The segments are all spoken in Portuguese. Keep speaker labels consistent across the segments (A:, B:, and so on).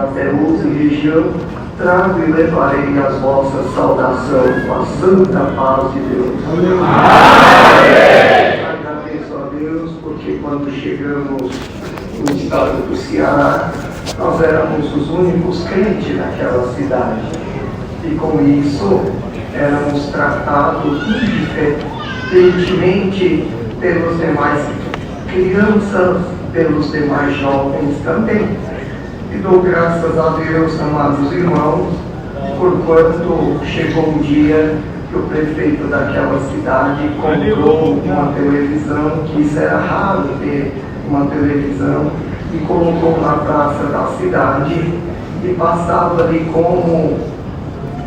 A: até Luz e região, trago e levarei as vossas saudações com a santa paz de Deus. Amém. Agradeço a Deus porque quando chegamos no estado do Ceará, nós éramos os únicos crentes naquela cidade. E com isso, éramos tratados indiferentemente pelos demais crianças, pelos demais jovens também. E dou graças a Deus, amados irmãos, por quanto chegou um dia que o prefeito daquela cidade comprou uma televisão, que isso era raro ter uma televisão, e colocou na praça da cidade e passava ali como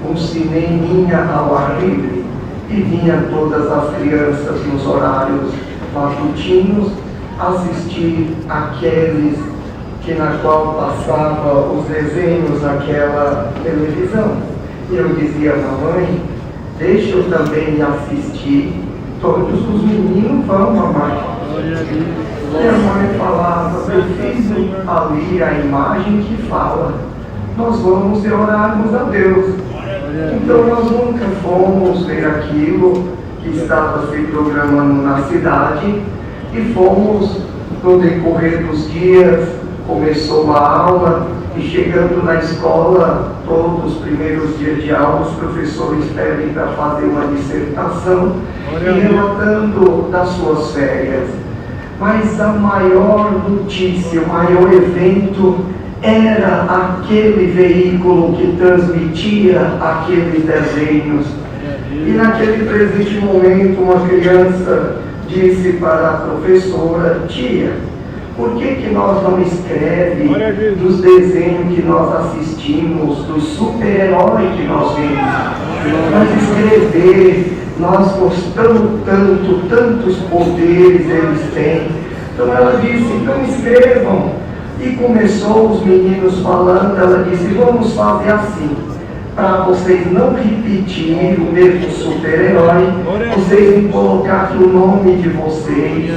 A: um cineminha ao ar livre, e vinha todas as crianças nos horários matutinos assistir aqueles na qual passava os desenhos naquela televisão. E eu dizia: mamãe, deixa eu também assistir. Todos os meninos vão, mamãe. Minha mãe falava: meu filho, ali a imagem que fala, nós vamos e orarmos a Deus. Então nós nunca fomos ver aquilo que estava se programando na cidade, e fomos no decorrer dos dias. Começou a aula e, chegando na escola, todos os primeiros dias de aula, os professores pedem para fazer uma dissertação e relatando das suas férias. Mas a maior notícia, o maior evento era aquele veículo que transmitia aqueles desenhos. E naquele presente momento, uma criança disse para a professora: tia, por que nós não escrevemos dos desenhos que nós assistimos, dos super-heróis que nós vemos? Mas escrever, nós gostamos tanto, tantos poderes eles têm. Então ela disse: então escrevam. E começou os meninos falando, ela disse: vamos fazer assim, para vocês não repetirem o mesmo super-herói, vocês me colocar aqui o nome de vocês,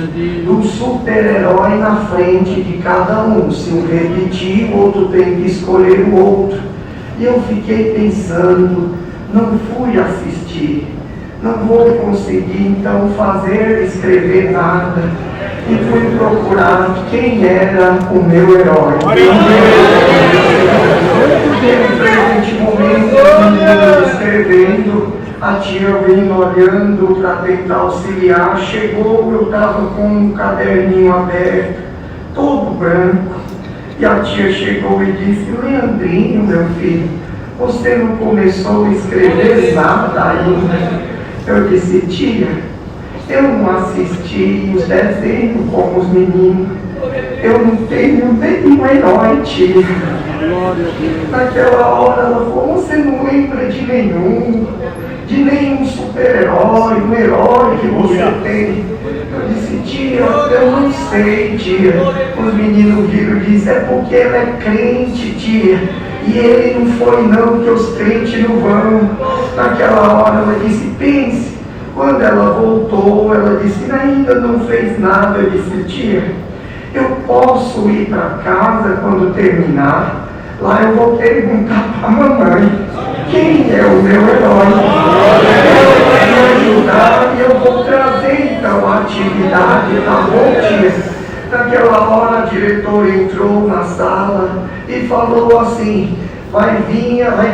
A: do super-herói na frente de cada um. Se um repetir, o outro tem que escolher o outro. E eu fiquei pensando, não fui assistir, não vou conseguir então escrever nada. E fui procurar quem era o meu herói. Naquele presente momento, escrevendo, a tia vindo olhando para tentar auxiliar, chegou, eu estava com um caderninho aberto, todo branco, e a tia chegou e disse: Leandrinho, meu filho, você não começou a escrever nada ainda? Eu disse: tia, eu não assisti os desenhos como os meninos. Eu não tenho nenhum herói, tia. Naquela hora ela falou: você não lembra de nenhum super-herói, um herói que você tem? Eu disse: tia, eu não sei, tia. Os meninos viram e disseram: é porque ela é crente, tia. E ele não foi não, que os crentes não vão. Naquela hora ela disse: pense. Quando ela voltou, ela disse: ainda não fez nada. Eu disse: tia, eu posso ir para casa quando terminar? Lá eu vou perguntar para a mamãe quem é o meu herói. Ela vai me ajudar e eu vou trazer então a atividade, tá bom, tia? Naquela hora a diretora entrou na sala e falou assim: vai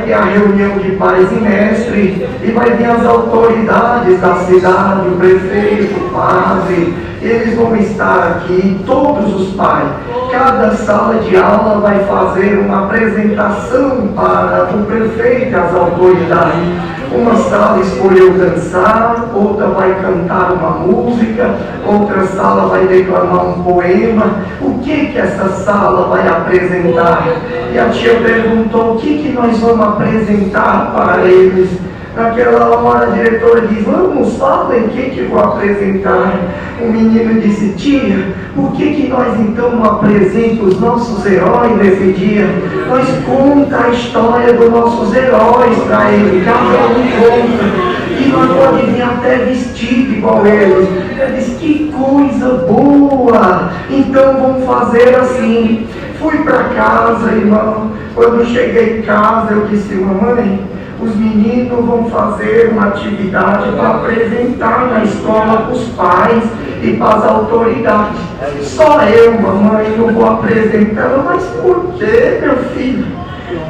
A: ter a reunião de pais e mestres, e vai vir as autoridades da cidade, o prefeito, o padre, eles vão estar aqui, todos os pais. Cada sala de aula vai fazer uma apresentação para o prefeito e as autoridades. Uma sala escolheu dançar, outra vai cantar uma música, outra sala vai declamar um poema. O que essa sala vai apresentar? E a tia perguntou: o que nós vamos apresentar para eles? Naquela hora a diretora diz: vamos, falem o que vou apresentar. O menino disse: tia, por que nós então não apresentamos os nossos heróis nesse dia? Nós conta a história dos nossos heróis para eles, cada um conta. E nós podemos vir até vestido igual eles. Eu disse: que coisa boa! Então vamos fazer assim. Fui para casa, irmão, Quando eu cheguei em casa, eu disse: mamãe, os meninos vão fazer uma atividade para apresentar na escola para os pais e para as autoridades. Só eu, mamãe, não vou apresentar. Mas por que, meu filho?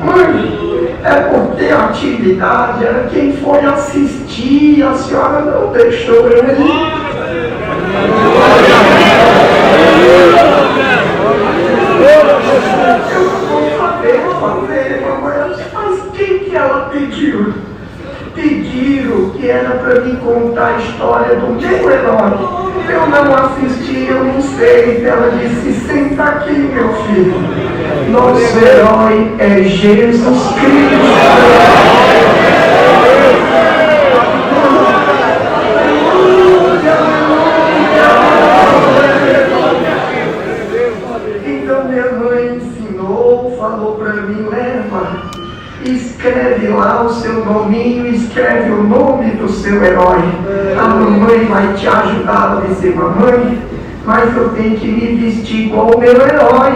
A: Mãe, é porque a atividade era quem foi assistir, a senhora não deixou eu ir. Eu não vou saber fazer, mamãe. Mas quem que ela pediu? Pediram que era para mim contar a história do meu herói. Eu não assisti, eu não sei. Ela disse: senta aqui, meu filho. Nosso herói é Jesus Cristo. Então minha mãe ensinou, falou para mim: leva, escreve lá o seu nominho, escreve o nome do seu herói. A mamãe vai te ajudar. Ela disse: mamãe, mas eu tenho que me vestir igual o meu herói.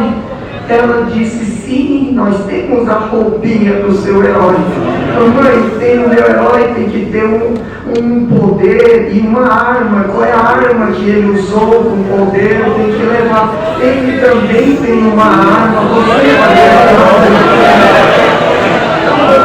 A: Ela disse: sim, nós temos a roupinha do seu herói. Mamãe, tem o meu herói, tem que ter um poder e uma arma. Qual é a arma que ele usou com poder? Tem que levar. Ele também tem uma arma. Você vai levar.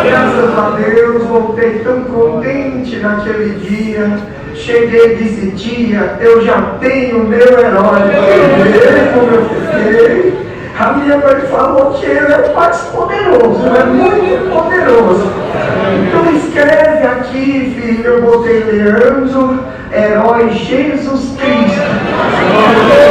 A: Graças a Deus, voltei tão contente naquele dia. Cheguei e disse: tia, eu já tenho meu herói. Eu meu filho. A minha mãe falou que ele é o mais poderoso, é muito poderoso. Então escreve aqui, filho. Eu botei Leandro, herói Jesus Cristo.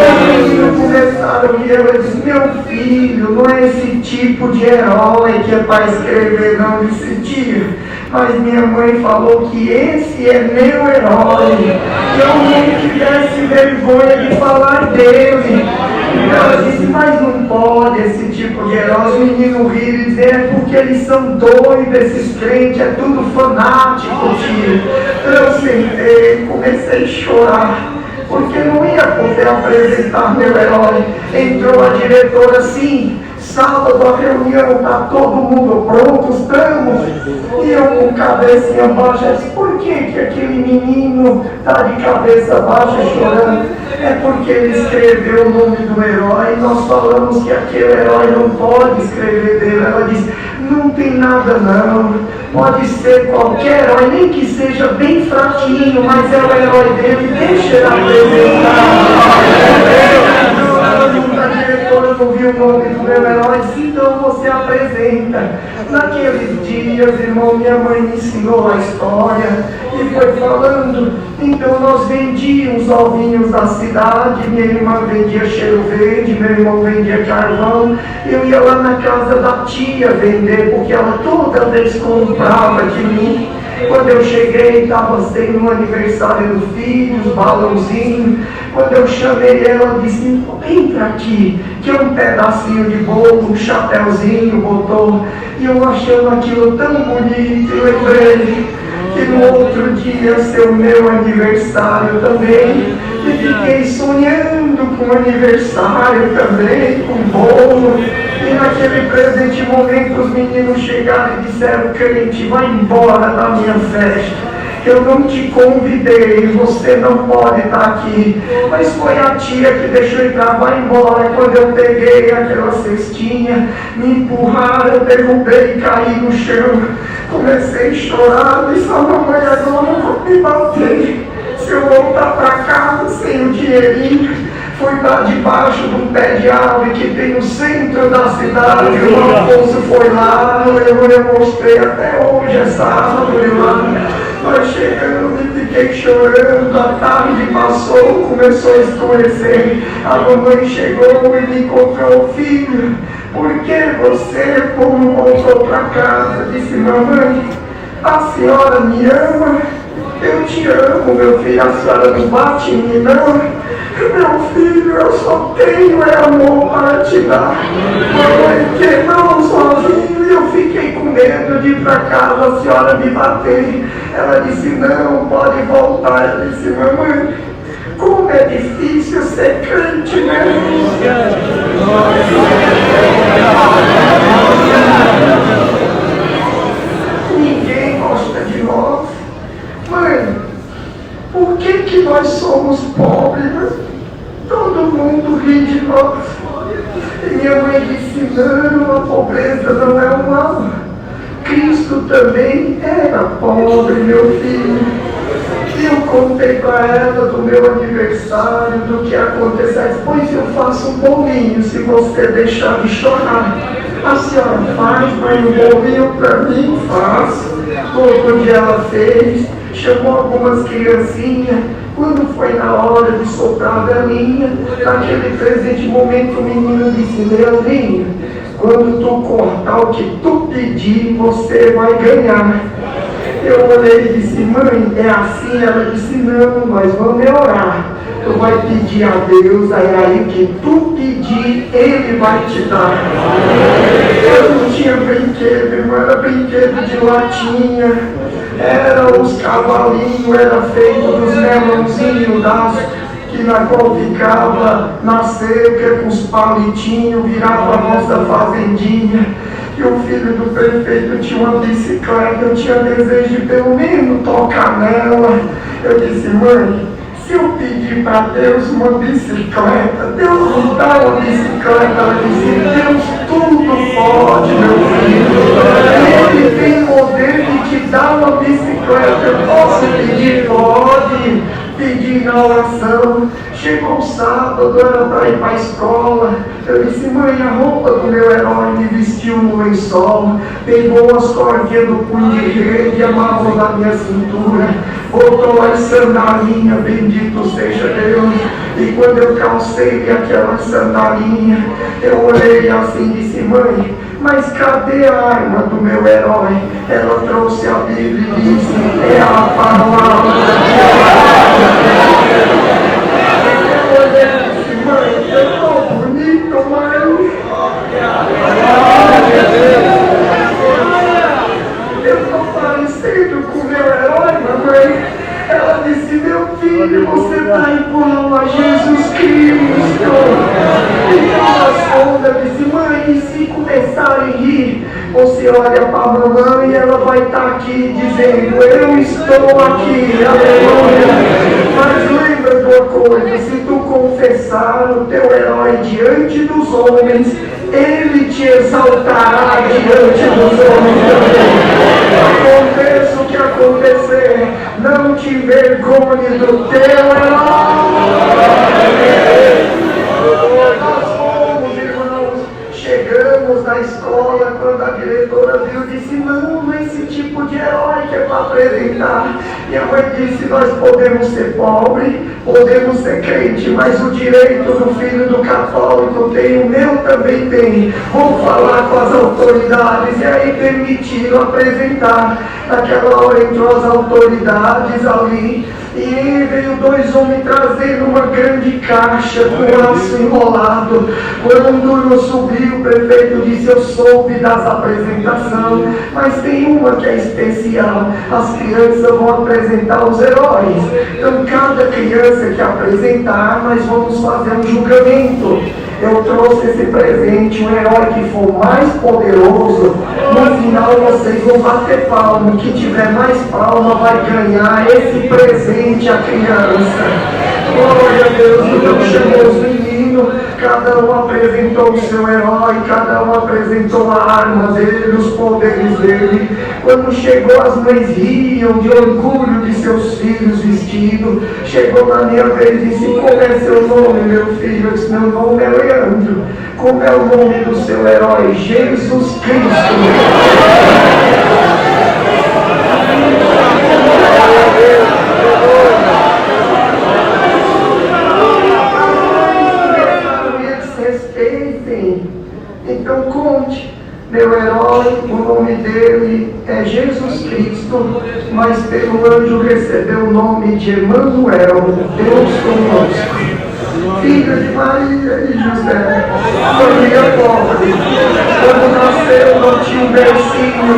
A: Os meninos começaram e ela disse: meu filho, não é esse tipo de herói que é para escrever, não. Disse: tia, mas minha mãe falou que esse é meu herói. Que eu não tivesse vergonha de falar dele. Ela disse: mas não pode esse tipo de herói. Os meninos riram e diziam: é porque eles são doidos, esses crentes, é tudo fanático, tio. Eu sentei, comecei a chorar, porque não ia poder apresentar meu herói. Entrou a diretora assim: sábado a reunião, está todo mundo pronto, estamos. E eu com cabecinha baixa, eu disse: por que aquele menino está de cabeça baixa chorando? É porque ele escreveu o nome do herói. Nós falamos que aquele herói não pode escrever dele. Ela disse: não tem nada não, pode ser qualquer herói, nem que seja bem fraquinho, mas é o herói dele, deixa ele apresentar. A diretora não viu o nome do meu herói, então você apresenta. Naqueles dias, irmão, minha mãe me ensinou a história e foi falando. Então nós vendíamos ovinhos da cidade, minha irmã vendia cheiro verde, meu irmão vendia carvão. Eu ia lá na casa da tia vender, porque ela toda vez comprava de mim. Quando eu cheguei, estava sendo um aniversário do filho, os balãozinhos. Quando eu chamei ela, disse: entra aqui, que é um pedacinho de bolo, um chapéuzinho, botou. E eu achando aquilo tão bonito, eu lembrei que no outro dia ia ser o meu aniversário também. E fiquei sonhando com o aniversário também, com bolo. E naquele presente momento os meninos chegaram e disseram: crente, vai embora da minha festa. Eu não te convidei, você não pode estar aqui. Mas foi a tia que deixou entrar, vai embora. Quando eu peguei aquela cestinha, me empurraram, eu derrubei e caí no chão. Comecei a chorar, disse: a mamãe agora vai me bater. Se eu voltar para casa sem o dinheirinho. Fui lá debaixo de um pé de árvore que tem no centro da cidade. O Afonso foi lá, eu mostrei até hoje essa árvore lá. Nós chegamos e fiquei chorando, a tarde passou, começou a escurecer. A mamãe chegou e me encontrou: filho, por que você não voltou para casa? Disse: mamãe, a senhora me ama? Eu te amo, meu filho, a senhora não bate em mim, não? Meu filho, eu só tenho amor para te dar. Mamãe quebrou sozinho e eu fiquei com medo de ir para casa, a senhora me bater. Ela disse: não, pode voltar. Eu disse: mamãe, como é difícil ser crente, né? pobreza não é o mal. Cristo também era pobre, meu filho. E eu contei para ela do meu aniversário, do que aconteceu. Pois eu faço um bolinho, se você deixar de chorar. A senhora faz, mas um bolinho para mim faço. Todo dia ela fez, chamou algumas criancinhas. Quando foi na hora de soprar a galinha, naquele presente momento o menino disse: Leandrinho, quando tu cortar o que tu pedir, você vai ganhar. Eu olhei e disse: mãe, é assim? Ela disse: não, nós vamos orar. Tu vai pedir a Deus, aí o que tu pedir, Ele vai te dar. Eu não tinha brinquedo, irmão, era brinquedo de latinha, era os cavalinhos, era feito dos melãozinhos que na qual ficava na cerca com os palitinhos, virava a nossa fazendinha. E o filho do prefeito tinha uma bicicleta, eu tinha desejo de pelo menos tocar nela. Eu disse: mãe, se eu pedir para Deus uma bicicleta, Deus me dá uma bicicleta. Ela disse: Deus tudo pode, meu filho. Ele tem poder de te dar uma bicicleta. Eu posso pedir? Pode. Pedir na oração. Chegou o sábado, era para ir para a escola. Eu disse: mãe, a roupa do meu herói me vestiu no lençol, pegou as cordinhas do punho de rede e amarrou na minha cintura, botou as sandalinhas, bendito seja Deus. E quando eu calcei aquela sandalinha, eu olhei assim e disse: mãe, mas cadê a arma do meu herói? Ela trouxe a Bíblia e disse: é a palavra. Eu olhei e disse: mãe, eu estou bonito, mãe. Eu estou parecendo com o meu herói, mamãe. Ela disse: meu filho, você está igual a Jesus Cristo. E ela sonda disse: mãe, e se começarem a rir, você olha para a mamãe e ela vai estar aqui dizendo: eu estou aqui, aleluia. Mas lembra de uma coisa: se tu confessar o teu herói diante dos homens, ele te exaltará diante dos homens também. Aconteça o que acontecer, não te envergonhe do teu herói. Nós fomos, irmãos, chegamos na escola, quando a diretora viu, disse: não, esse tipo de herói que é para apresentar. Minha mãe disse: nós podemos ser pobres, podemos ser crente, mas o direito do filho do católico tem, o meu também tem. Vou falar com as autoridades. E aí permitiram apresentar. Naquela hora entrou as autoridades ali, e veio dois homens trazendo uma grande caixa com aço enrolado. Quando eu subi, o prefeito disse: eu soube das apresentações, mas tem uma que é especial. As crianças vão apresentar os heróis. Então cada criança que apresentar, nós vamos fazer um julgamento. Eu trouxe esse presente, o herói que for mais poderoso. No final vocês vão bater palma. Quem tiver mais palma vai ganhar esse presente, a criança. Glória a Deus. Então chamou os meninos, cada um apresentou o seu herói, cada um apresentou a arma dele, os poderes dele. Quando chegou, as mães riam de orgulho de seus filhos vestidos. Chegou na minha vez e disse: como é seu nome, meu filho? Eu disse: meu nome é Leandro. Como é o nome do seu herói? Jesus Cristo. Então conte, meu herói, o nome dele é Jesus Cristo, mas pelo anjo recebeu o nome de Emanuel, Deus conosco. Filho de Maria e José, família pobre. Quando nasceu não tinha um bercinho,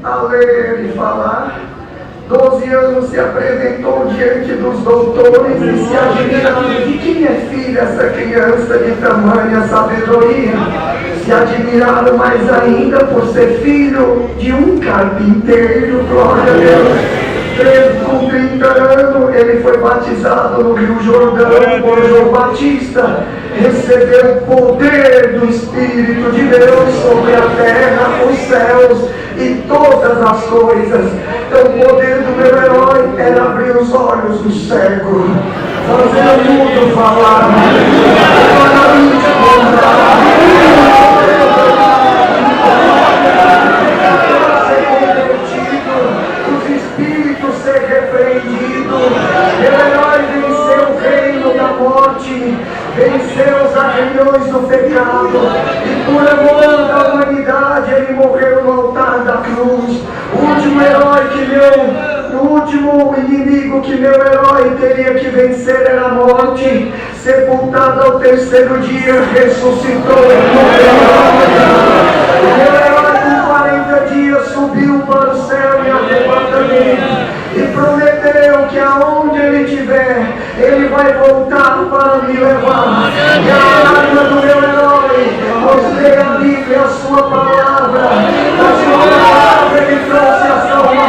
A: a ler e falar. 12 anos se apresentou diante dos doutores e se admiraram: de quem é filha essa criança de tamanha sabedoria? se admiraram mais ainda por ser filho de um carpinteiro. Glória a Deus. Com 30 anos, ele foi batizado no Rio Jordão por João Batista. Recebeu o poder do Espírito de Deus sobre a terra, os céus e todas as coisas. Então o poder do meu herói era abrir os olhos do cego, fazer o mundo falar, os espíritos ser repreendidos. Meu herói venceu o reino da morte, venceu os aguilhões do pecado, e por amor da humanidade ele morreu no altar da cruz. O último herói o último inimigo que meu herói teria que vencer era a morte. Sepultado ao terceiro dia, ressuscitou. Meu herói com 40 dias subiu para o céu em arrebatamento e prometeu que aonde ele estiver, ele vai voltar para me levar. E a arma do meu herói, mostrei a Bíblia, a sua palavra. A sua palavra ele trouxe a salvação.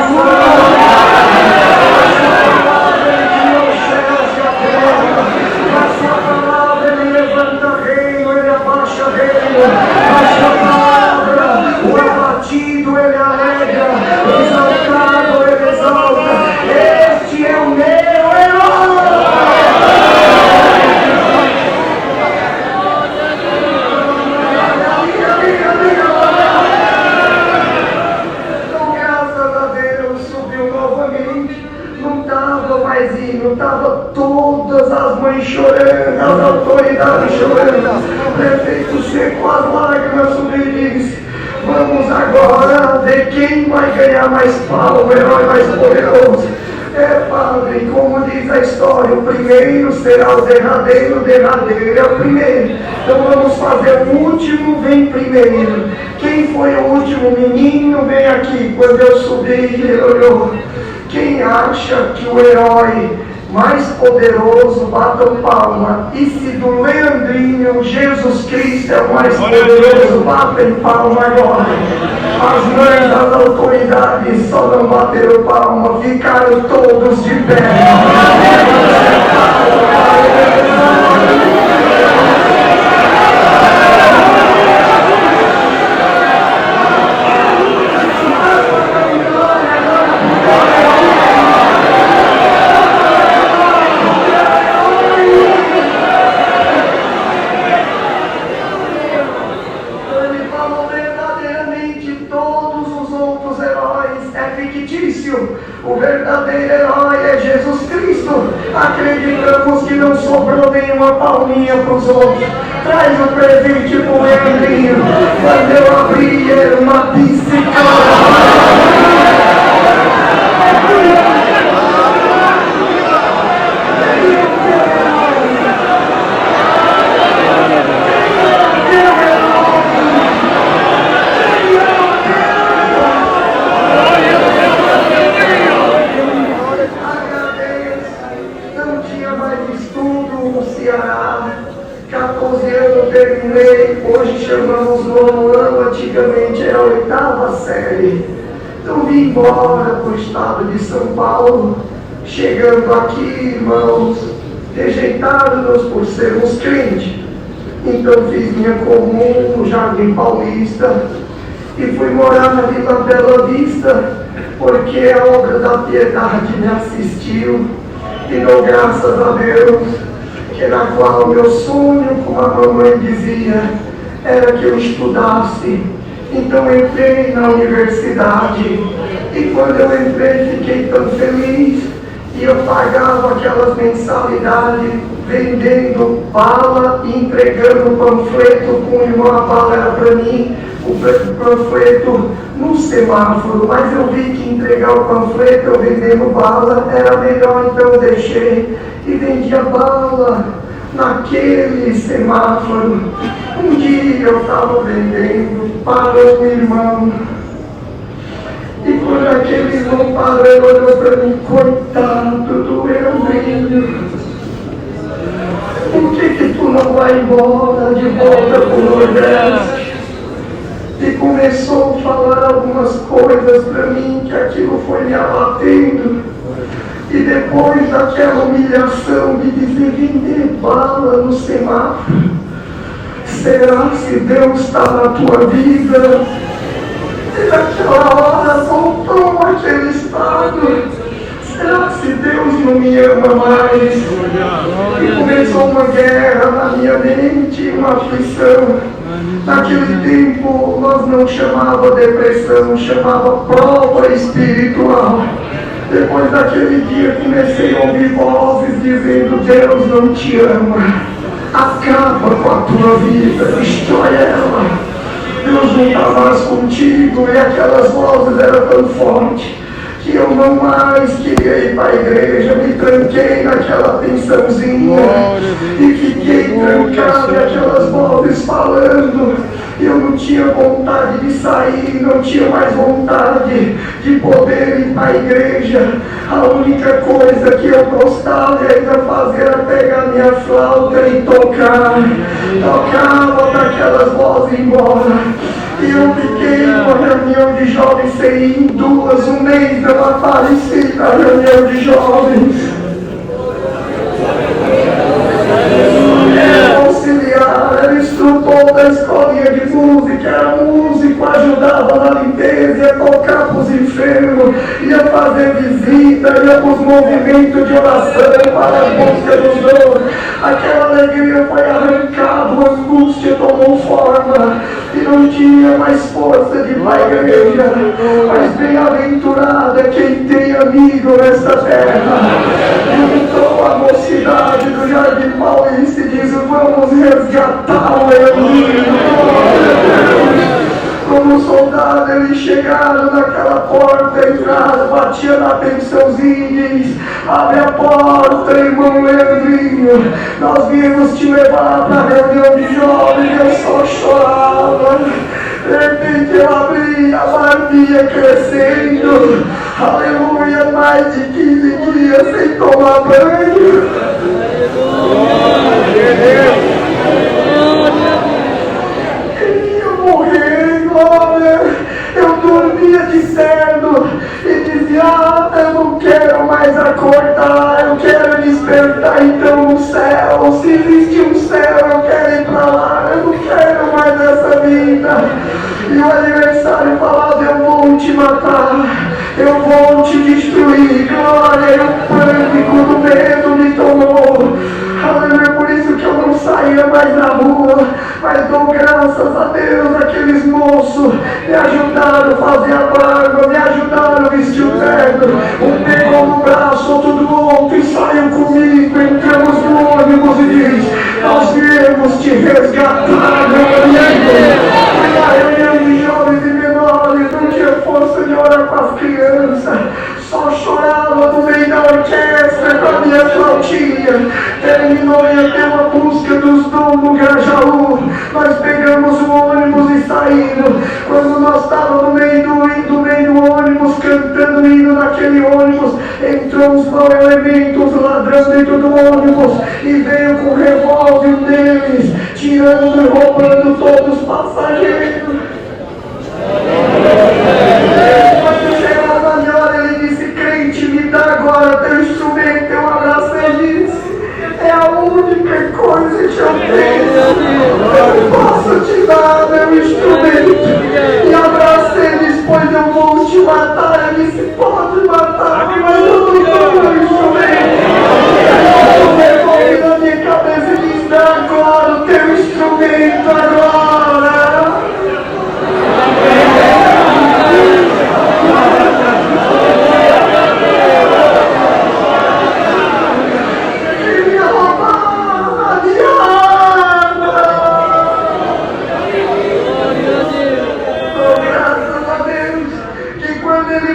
A: Todas as mães chorando, as autoridades chorando, o prefeito seco, as lágrimas sobre. Vamos agora ver quem vai ganhar mais pau, o herói mais poderoso. Padre, como diz a história, o primeiro será o derradeiro é o primeiro. Então vamos fazer o último, vem primeiro. Quem foi o último menino, vem aqui. Quando eu subi, ele olhou. Quem acha que o herói mais poderoso, batam palma. E se do Leandrinho, Jesus Cristo é o mais poderoso, batem palma agora. As mães das autoridades só não bateram palma, ficaram todos de pé. O verdadeiro herói é Jesus Cristo. Acreditamos que não sobrou nenhuma palminha para os outros. Traz o presente pro Leandrinho. Quando eu abri, era uma bicicleta. Hoje chamamos nono ano, antigamente era a oitava série. Então vim embora para o estado de São Paulo. Chegando aqui, irmãos, rejeitaram-nos por sermos crentes. Então fiz minha comum no Jardim Paulista e fui morar na Vila Bela Vista, porque a obra da piedade me assistiu e dou graças a Deus, que na qual meu sonho, como a mamãe dizia, era que eu estudasse. Então eu entrei na universidade e quando eu entrei fiquei tão feliz e eu pagava aquelas mensalidades vendendo bala e entregando o panfleto com o irmão. A bala era para mim, o panfleto no semáforo, mas eu vi que entregar o panfleto eu vendendo bala era melhor, então eu deixei e vendia bala naquele semáforo. Um dia eu estava vendendo, parou um irmão, e quando aquele irmão parou, ele olhou para mim: coitado do Leandrinho, por que tu não vai embora de volta para o Nordeste? começou a falar algumas coisas para mim, que aquilo foi me abatendo. E depois daquela humilhação de dizer, vender bala no semáforo, será se Deus está na tua vida? E naquela hora voltou aquele estado. Será se Deus não me ama mais? E começou uma guerra na minha mente, uma aflição. Naquele tempo nós não chamava depressão, chamava prova espiritual. Depois daquele dia comecei a ouvir vozes dizendo, Deus não te ama, acaba com a tua vida, destrói ela, Deus não está mais contigo. E aquelas vozes eram tão fortes que eu não mais queria ir para a igreja, me tranquei naquela pensãozinha e fiquei trancado, aquelas vozes falando. Eu não tinha vontade de sair, não tinha mais vontade de poder ir para a igreja. A única coisa que eu gostava de ainda fazer era pegar minha flauta e tocar. Tocava para aquelas vozes embora. E eu fiquei numa reunião de jovens sem ir em duas, um mês eu apareci na reunião de jovens. Era auxiliar, era instrutor da escolinha de música, era músico, ajudava na limpeza, ia tocar para os enfermos, ia fazer visita, ia para os movimentos de oração, para a busca dos dons. Aquela alegria foi arrancada, a angústia tomou forma e não tinha mais força de ir para a igreja. Mas bem-aventurado é quem tem amigo nesta terra. Juntou a mocidade do Jardim Paulista e diz, vamos resgatar o Leandro. Como soldado, eles chegaram naquela porta, entraram, batia na pensãozinha e diz, abre a porta, irmão Leandrinho, nós viemos te levar para a reunião de jovens. Eu só chorava. De repente eu abri, a barbinha crescendo, aleluia, mais de 15 dias sem tomar banho. Queria morrer, glória. Eu dormia dizendo e dizia, eu não quero mais acordar, eu quero despertar então no céu. Se existe um céu, eu quero ir para lá, eu não quero mais essa vida. E o adversário falava, eu vou te matar, eu vou te destruir, glória. E o pânico do medo me tomou. Aleluia, por isso que eu não saía mais na rua. Mas dou graças a Deus, aqueles moços me ajudaram a fazer a barba, me ajudaram a vestir o terno. Um pegou no braço, outro do outro e saiu comigo. Entramos no ônibus e diz, nós viemos te resgatar, meu amigo. Fui na reunião de jovens e menores, não tinha força de orar com as crianças. Só chorava no meio da orquestra com a minha flautinha. Terminou e até uma busca dos dons no Grajaú. Nós pegamos o ônibus e saímos. Quando nós estávamos no meio do ônibus, cantando hino naquele ônibus, entrou uns mau elementos, ladrão dentro do ônibus, e veio com o revólver um deles, tirando e roubando todos os passageiros. Quando chegou na minha hora, ele disse, crente, me dá agora teu instrumento. Eu abracei e disse, é a única coisa que eu tenho, eu posso te dar meu instrumento. E abracei e disse, pois eu vou te matar. Ele disse, pode matar, mas eu não dou meu instrumento. Eu revolvi na minha cabeça e disse, dá agora o teu instrumento agora.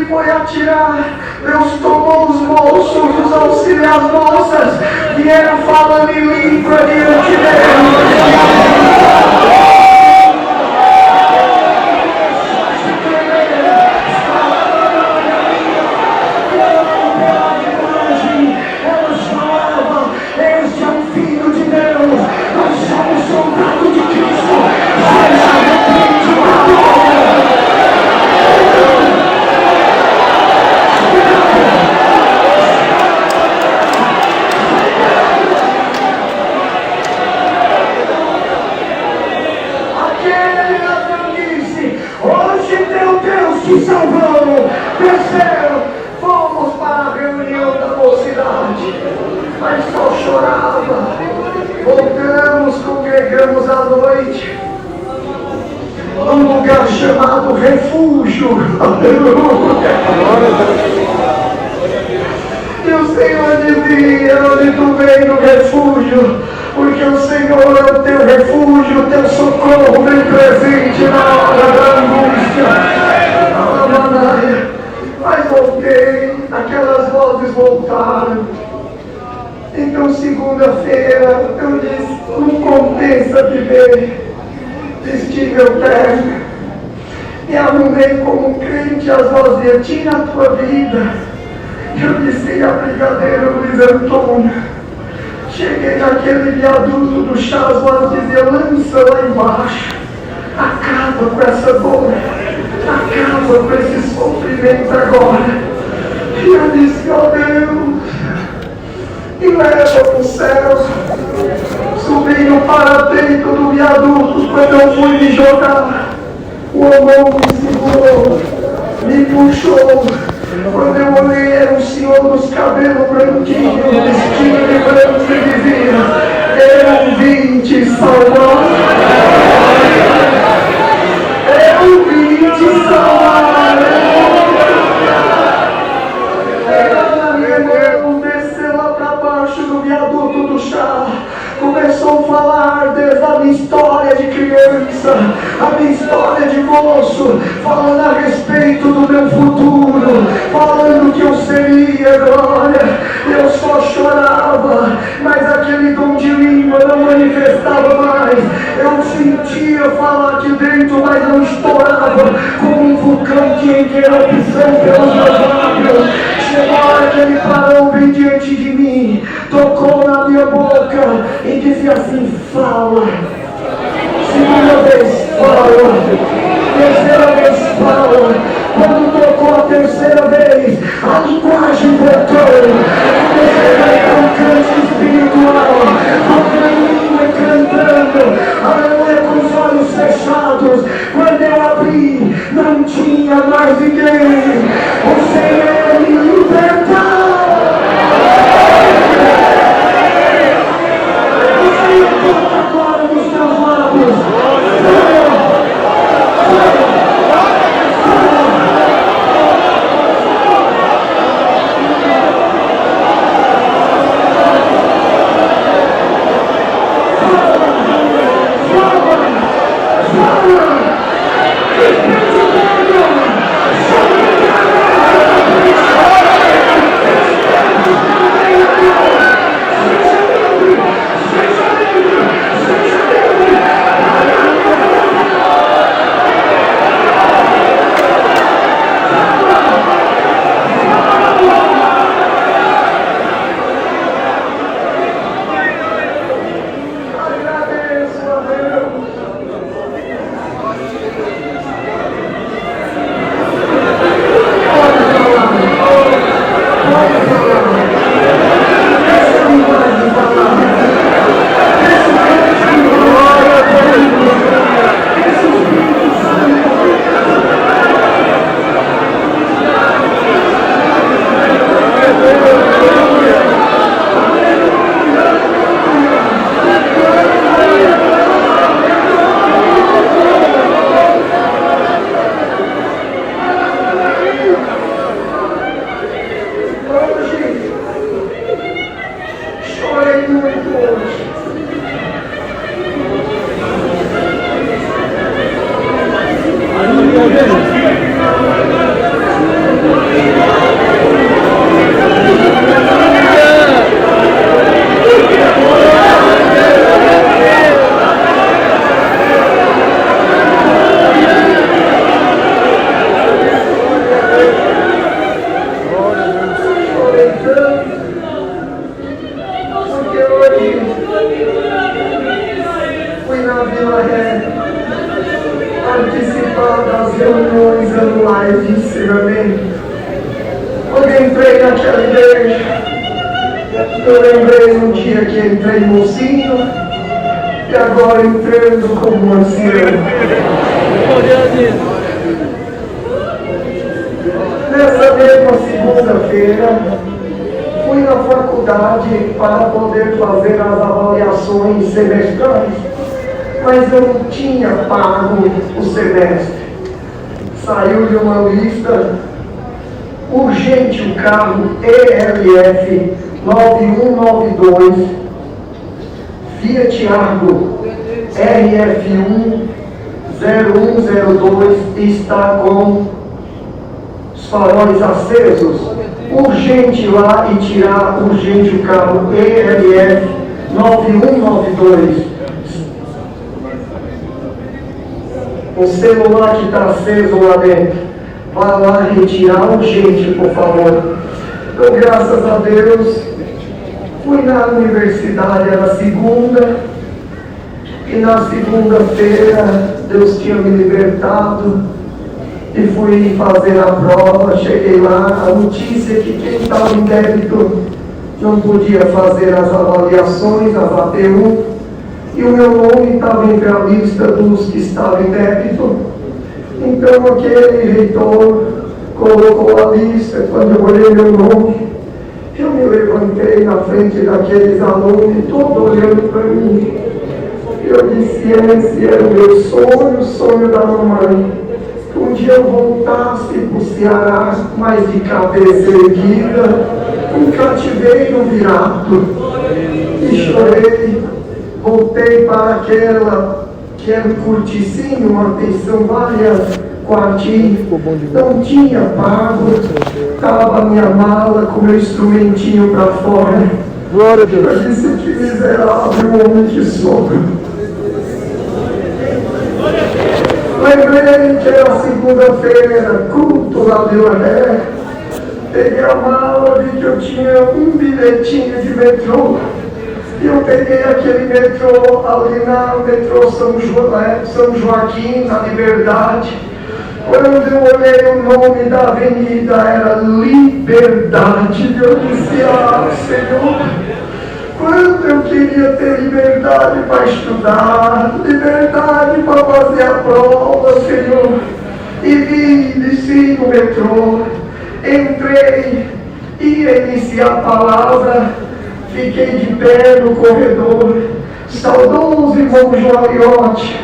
A: Foi atirar, Deus tomou os moços, os auxiliares, as moças vieram falando em língua diante dele. Filho de Deus, nós somos soldados de Cristo. mas só chorava. Voltamos, congregamos à noite, num lugar chamado Refúgio. Aleluia. E o Senhor dizia: onde tu vem no refúgio, porque o Senhor é o teu refúgio, o teu socorro bem presente na hora da angústia. Mas voltei, aquelas vozes voltaram. Então segunda-feira eu disse: não compensa viver. Estive ao terno, me arrumei como um crente, as vozes diziam: tira a tua vida. Eu disse a brigadeiro Luiz Antônio. Cheguei naquele viaduto do Chas, vozes diziam: lança lá embaixo, acaba com essa dor, acaba com esse sofrimento agora. E eu disse: ó Deus, me leva para os céus. Subi no parapeito do viaduto. Quando eu fui me jogar, o homem me segurou, me puxou. Quando eu olhei, era um senhor dos cabelos branquinhos, vestido de branco, e dizia: eu vim te salvar. Eu vim te salvar. Ela me mão desceu lá para baixo do viaduto do chá. Começou a falar desde a minha história de criança, a minha história de moço, falando a respeito do meu futuro, falando que eu seria glória. Eu só chorava, mas aquele dom de língua não manifestava mais. Eu sentia falar aqui dentro, mas não estourava como um vulcão que em erupção pelos meus lábios. Chegou a hora que ele parou bem diante de mim, tocou na minha boca e dizia assim: fala. Segunda vez, fala. Terceira vez, fala. Quando tocou a terceira vez, a linguagem voltou. Você vai com um canto espiritual, aleluia, cantando, aleluia, com os olhos fechados. Quando eu abri, não tinha mais ninguém. O Senhor me libertou. Eu lembrei um dia que entrei mocinho e agora entrando como ancião. Nessa mesma segunda-feira, fui na faculdade para poder fazer as avaliações semestrais, mas eu não tinha pago o semestre. Saiu de uma lista urgente o carro ELF 9192 Fiat Argo RF1 0102 está com os faróis acesos. Urgente lá e tirar urgente o carro ELF 9192. O celular que está aceso lá dentro, vá lá retirar urgente, por favor. Então, graças a Deus, fui na universidade, era segunda, e na segunda-feira Deus tinha me libertado e fui fazer a prova. Cheguei lá, a notícia é que quem estava em débito não podia fazer as avaliações, as APU, e o meu nome estava entre a lista dos que estavam em débito. Então aquele reitor colocou a lista. Quando eu olhei meu nome, eu me levantei na frente daqueles alunos, todos olhando para mim. Eu disse: esse era o meu sonho, o sonho da mamãe, que um dia eu voltasse para o Ceará, mas de cabeça erguida, um cativeiro virado. E chorei. Voltei para aquele corticinho, uma pensão, várias quartinhos, não tinha pago, estava a minha mala com meu instrumentinho para fora. Glória a Deus. Eu disse: que miserável homem que sou. Lembrei que era segunda-feira, culto lá de Oré. Peguei a mala, vi que eu tinha um bilhetinho de metrô. Eu peguei aquele metrô ali na metrô São Joaquim, na Liberdade. Quando eu olhei o nome da avenida, era Liberdade. Eu disse: ah, Senhor, quanto eu queria ter liberdade para estudar, liberdade para fazer a prova, Senhor. E desci no metrô, entrei, ia iniciar a palavra. Fiquei de pé no corredor, saudoso irmão Joaliote,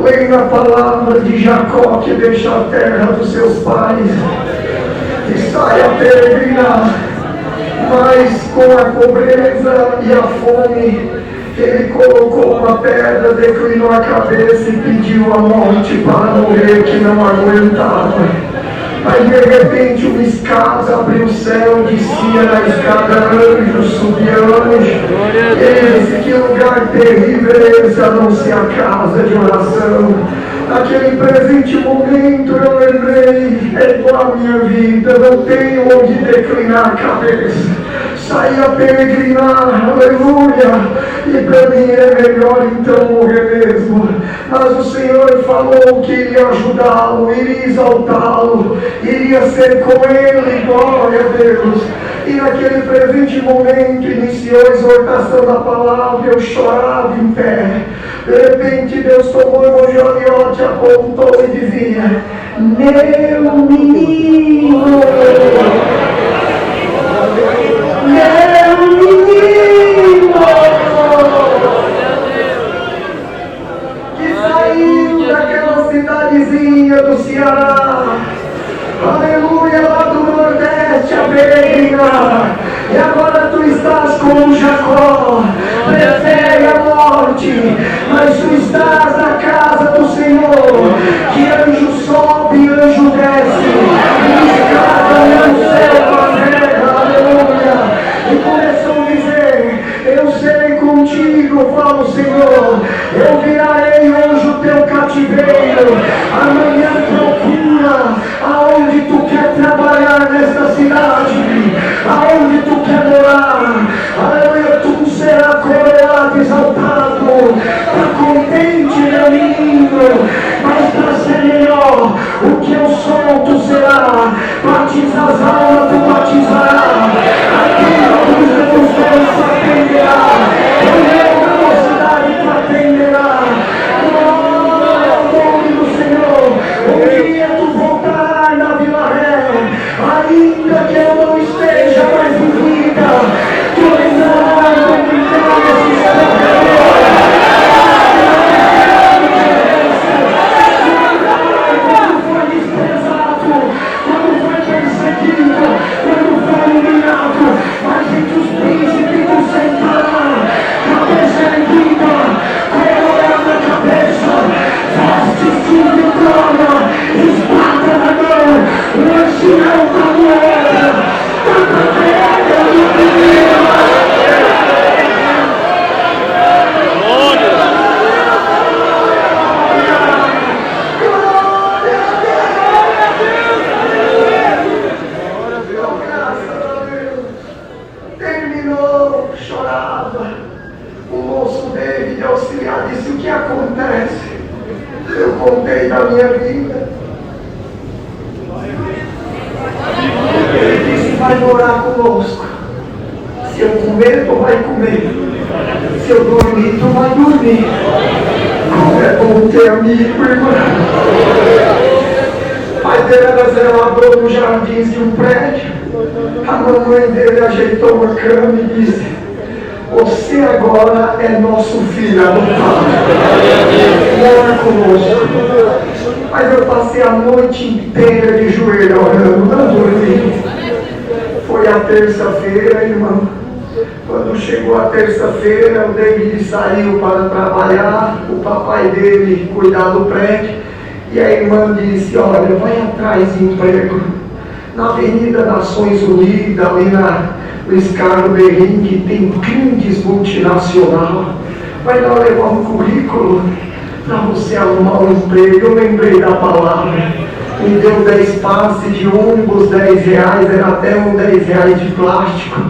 A: lendo a palavra de Jacó, que deixa a terra dos seus pais e sai a peregrinar, mas com a pobreza e a fome, ele colocou uma pedra, declinou a cabeça e pediu a morte para morrer, que não aguentava. Mas de repente uma escada abriu o céu, descia na escada anjo, subia anjo. Ele disse: que lugar terrível é esse, a não ser a casa de oração. Naquele presente momento eu lembrei, é igual a minha vida, não tenho onde declinar a cabeça. Saí a peregrinar, aleluia, e para mim é melhor então morrer mesmo. Mas o Senhor falou que iria ajudá-lo, iria exaltá-lo, iria ser com ele, glória a Deus. E naquele presente momento iniciou a exortação da palavra, eu chorava em pé. De repente Deus tomou o irmão Joaliote, apontou e dizia: meu menino, meu menino, que saiu daquela cidadezinha do Ceará, aleluia, lá do Nordeste, a peregrinar, e agora tu estás como Jacó, prefere a morte, mas tu estás na casa do Senhor, que anjo sobe, anjo desce, e escada no céu a terra, aleluia. E começou a dizer: eu serei contigo, fala o Senhor, eu virarei hoje o teu cativeiro. Amanhã procura aonde tu quer trabalhar nesta cidade, aonde tu quer morar, aleluia, tu será coroado, exaltado, está contente, meu menino, mas para ser melhor, o que eu sou, tu será, batiza as almas, tu batizará, aqui a luz dos céus se atenderá, eu levo a mocidade, tu atenderá, glória ao nome do Senhor. Um dia tu voltarás na Vila Ré, ainda que eu não esteja mais em vida, que acontece? Eu contei da minha vida. Ele disse: vai morar conosco. Se eu comer, tu vai comer. Se eu dormir, tu vai dormir. Como é bom ter amigo, irmão. O pai dele era zelador nos jardins de um prédio. A mamãe dele ajeitou uma cama e disse: você agora é nosso filho adotado. Mora conosco. Mas eu passei a noite inteira de joelho orando, não dormi. Foi a terça-feira, irmão. Quando chegou a terça-feira, o David saiu para trabalhar, o papai dele cuidar do prédio, e a irmã disse: olha, vai atrás de emprego na Avenida Nações Unidas, ali na Luiz Carlos Berrim, que tem grandes multinacionais. Vai lá levar um currículo para você arrumar um emprego. Eu lembrei da palavra. Me deu 10 passes de ônibus, 10 reais, era até um 10 reais de plástico.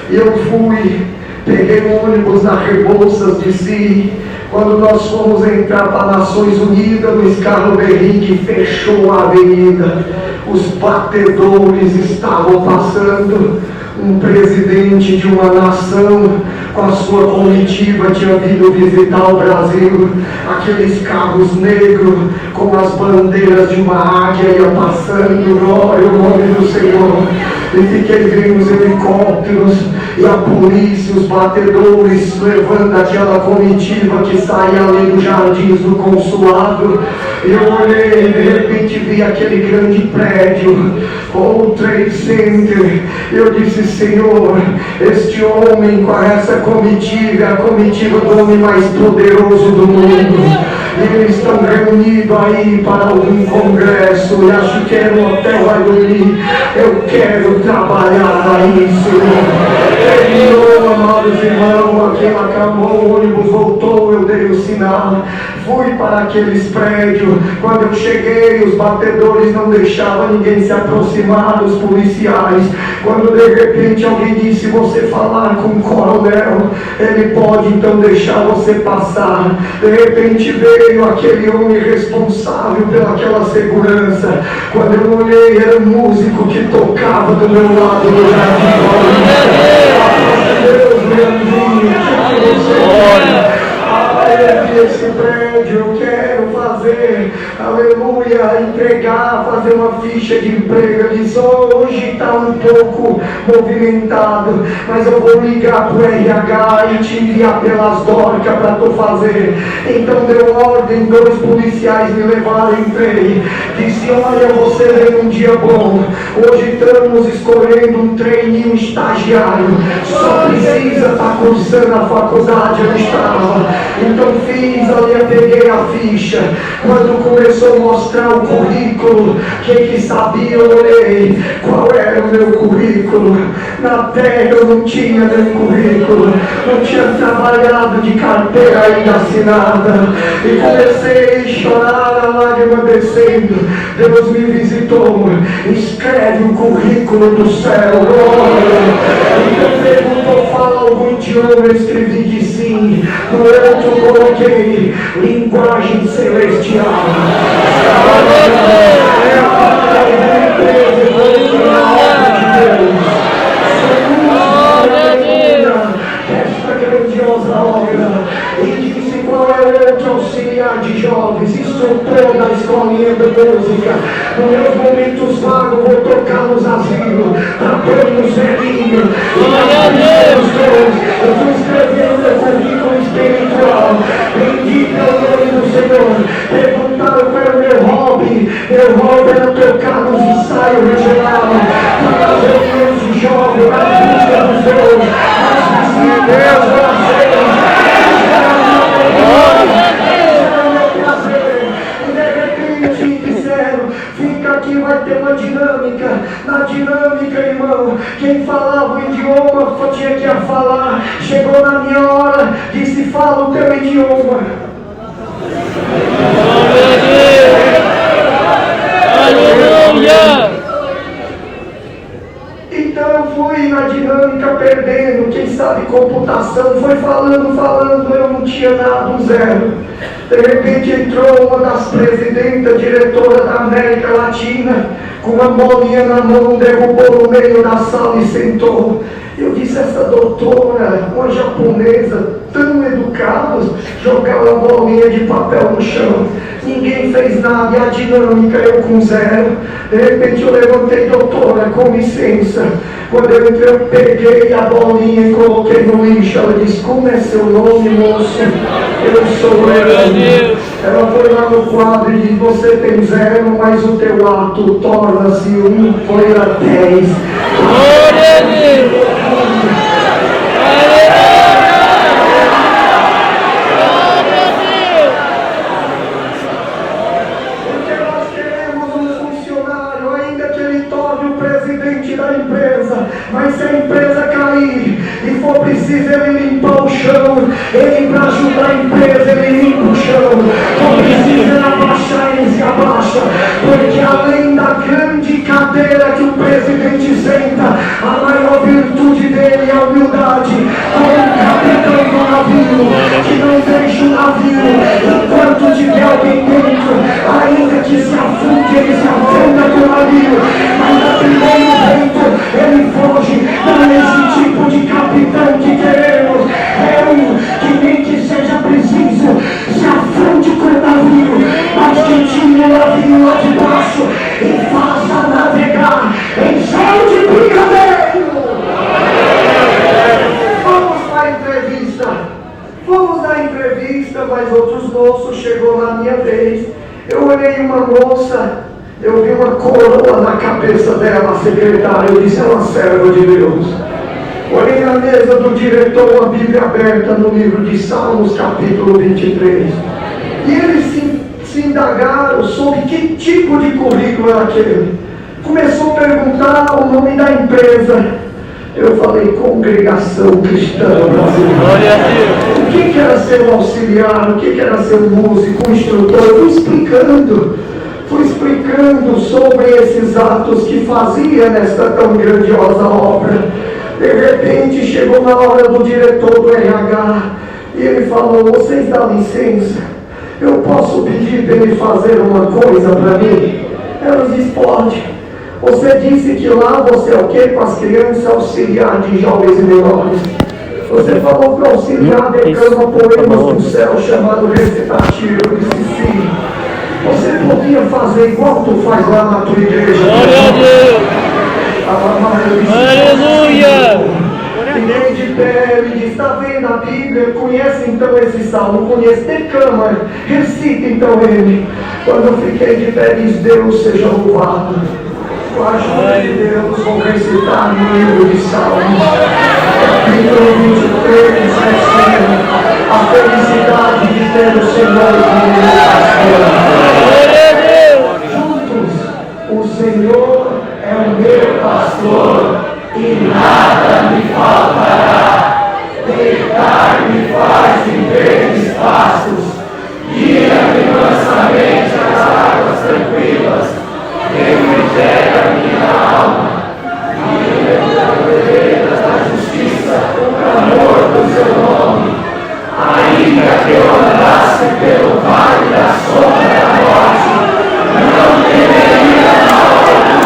A: E eu fui, peguei um ônibus na Rebouças de Si. Quando nós fomos entrar para Nações Unidas, Luiz Carlos Berrim, que fechou a avenida, os batedores estavam passando. Um presidente de uma nação com a sua comitiva tinha vindo visitar o Brasil. Aqueles carros negros com as bandeiras de uma águia ia passando, glória ao nome do Senhor. E fiquei vendo os helicópteros e a polícia, os batedores levando aquela comitiva que saía ali dos jardins do consulado. E eu olhei e de repente vi aquele grande prédio, o Trade Center. Eu disse: Senhor, este homem com essa comitiva é a comitiva do homem mais poderoso do mundo. Eles estão reunidos aí para algum congresso e acho que é no hotel vai dormir. Eu quero trabalhar aí, Senhor. Terminou, amados irmãos, aquilo acabou, o ônibus voltou, eu dei o sinal. Fui para aqueles prédios. Quando eu cheguei, os batedores não deixavam ninguém se aproximar dos policiais. Quando de repente alguém disse: você falar com o coronel, ele pode então deixar você passar. De repente veio aquele homem responsável pelaquela segurança. Quando eu olhei, era um músico que tocava do meu lado no jardim. Deus, meu amigo, que você... esse prédio eu quero fazer, aleluia, entregar, fazer uma ficha de emprego. Ele disse: hoje está um pouco movimentado, mas eu vou ligar para o RH e te enviar pelas dorcas para tu fazer. Então deu ordem, 2 policiais me levaram, entrei, disse: olha, você veio um dia bom, hoje estamos escolhendo um trainee, um estagiário, só precisa estar cursando a faculdade. Eu estava, então fiz ali, eu peguei a ficha. Quando começou a mostrar o currículo, quem que sabia, eu olhei qual era o meu currículo. Na terra eu não tinha meu currículo, não tinha trabalhado de carteira ainda assinada, e comecei a chorar, a lágrima descendo. Deus me visitou: escreve o currículo do céu. Então perguntou: fala algum idioma? Eu escrevi que sim. No outro coloquei linguagem celestial. Esta grandiosa obra. E disse: qual é o outro auxiliar de jovens, instrutor da escolinha de música? Nos meus momentos vagos vou tocar nos asilos, tapando os velhinhos e nas pessoas. Eu fui escrevendo meu currículo espiritual. Bendito é o nome do Senhor. Perguntaram qual era o meu hobby. Meu hobby era tocar nos ensaios regionais, nas reuniões de jovens, na busca do Senhor, nas visitas, nas orações. Fica aqui, vai ter uma dinâmica. Na dinâmica, irmão, quem falava o idioma tinha que falar. Chegou na minha hora, disse: fala o teu idioma. Então eu fui na dinâmica perdendo, quem sabe computação, foi falando, eu não tinha nada, um zero. De repente entrou uma das presidentas, diretora da América Latina, com uma bolinha na mão, derrubou no meio da sala e sentou. Eu disse, essa doutora, uma japonesa, tão educada, jogava uma bolinha de papel no chão. Ninguém fez nada, e a dinâmica, eu com zero. De repente eu levantei, doutora, com licença. Quando eu entrei, eu peguei a bolinha e coloquei no lixo. Ela disse, como é seu nome, moço? Eu sou Leandro. Ela foi lá no quadro e disse, você tem zero, mas o teu ato torna-se 1 foi a 10.
B: Glória a Deus!
A: Mas se a empresa cair e for preciso ele limpar o chão, ele para ajudar a empresa, ele limpa o chão. For preciso ele abaixar, ele se abaixa. Porque além da grande cadeira que o presidente senta, a maior virtude dele é a humildade. Como um capitão do navio, que não deixa o navio enquanto tiver alguém dentro, ainda que se afunde, ele se afunda com o navio. Mas no primeiro vento, ele foge. Não é esse tipo de capitão que queremos. É um que nem que seja preciso se afunde com o navio, mas que tire o navio lá de baixo e faça navegar em sol de brigadeiro. Vamos na entrevista, mas outros moços, chegou na minha vez. Eu olhei uma moça, eu vi uma coroa na cabeça dela, a secretária, eu disse, é uma serva de Deus. Olhei na mesa do diretor, a Bíblia aberta no livro de Salmos, capítulo 23. E eles se indagaram sobre que tipo de currículo era aquele. Começou a perguntar o nome da empresa. Eu falei, Congregação Cristã Brasileira. O que era ser um auxiliar, o que era ser um músico, um instrutor? Eu fui explicando sobre esses atos que fazia nesta tão grandiosa obra. De repente chegou na hora do diretor do RH e ele falou, vocês dão licença, eu posso pedir para ele fazer uma coisa para mim? Ela disse, pode. Você disse que lá você é o quê? Com as crianças, auxiliar de jovens e menores. Você falou para auxiliar declama poemas do céu chamado recitativo. Eu disse sim. Você podia fazer igual tu faz lá na tua igreja.
B: Glória a Deus! Aleluia!
A: Fiquei de pé, ele disse, está vendo a Bíblia? Conhece então esse salmo? Conhece? Declama, recita então ele. Quando eu fiquei de pé, diz, Deus seja louvado. Com a ajuda de Deus, vou recitar no livro de Salmos, capítulo 23, versículo, a felicidade de ter o Senhor como meu pastor. Juntos, o Senhor é o meu pastor e nada me faltará. Deitar-me faz em verdes pastos, guia-me mansamente às águas tranquilas. Refrigera minha alma, e veredas da justiça, por amor do seu nome. Ainda que eu andasse pelo vale da sombra da morte, não temeria mal algum.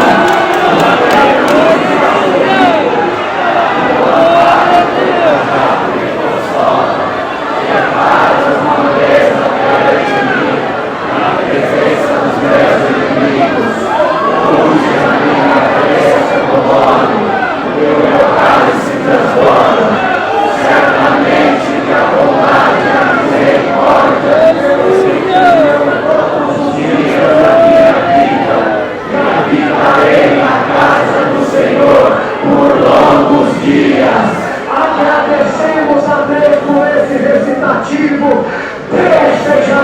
A: Agradecemos a Deus por esse recitativo. Deus seja